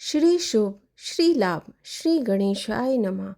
श्री शुभ श्री लाभ श्री गणेशाय नमः।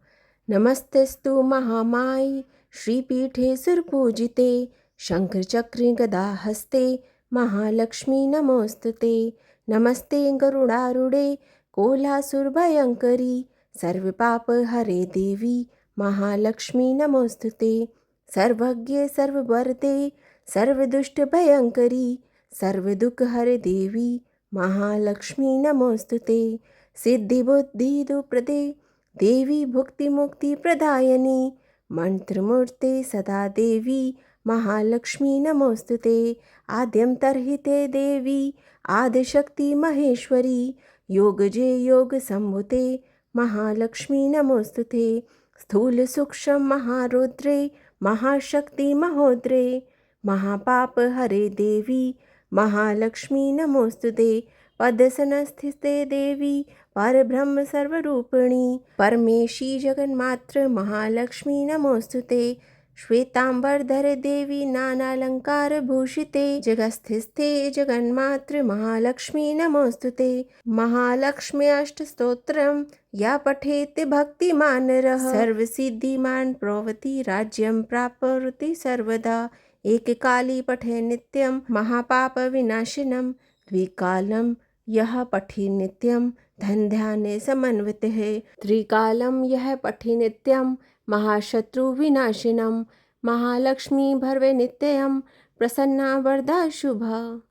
नमस्तेस्तु महामायी श्रीपीठे सुरपूजिते शंकर चक्र गदा हस्ते महालक्ष्मी नमोस्तुते। नमस्ते गरुडारूढे कोलासुरभयङ्करी सर्वपाप हरे देवी महालक्ष्मी नमोस्तुते। सर्वज्ञे सर्ववरदे सर्वदुष्टभयङ्करी सर्वदुःखहरे देवी महालक्ष्मी नमोस्तुते। सिद्धिबुद्धिदुप्रदे देवी भुक्तिमुक्तिप्रदायिनी मंत्रमूर्ते सदा देवी महालक्ष्मी नमोस्तुते। आद्यन्तर्हिते देवी आदिशक्ति महेश्वरी योगजे योगसम्भुते महालक्ष्मी नमोस्तुते। स्थूल सूक्ष्म महारुद्रे महाशक्ति महोद्रे महापाप हरे देवी महालक्ष्मी नमोस्तुते। पद्मसनस्थिते देवी परब्रह्म सर्वरूपिणी परमेशी जगन्मात्र महालक्ष्मी नमोस्तुते। श्वेतांबरधरे देवी नानालंकार भूषिते जगत्स्थिते जगन्मात्र महालक्ष्मी नमोस्तुते। महालक्ष्मी अष्टस्तोत्रम या पठेत् भक्तिमान नरः सर्वसिद्धिमान प्रभवति राज्यं प्राप्नोति सर्वदा। एककाली पठे नित्यं महापाप विनाशिनं द्विकालं यह पठि नित्यं धन ध्याने समन्वितः। त्रिकालं यह पठि नित्यं महाशत्रु विनाशिनं महालक्ष्मी भर्वे नित्यं प्रसन्ना वरदा शुभा।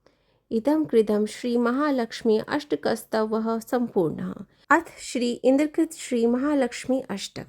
इदं कृतं श्री महालक्ष्मी अष्टकस्तवः संपूर्णः। अथ श्री इंद्रकृत श्री महालक्ष्मी अष्टक।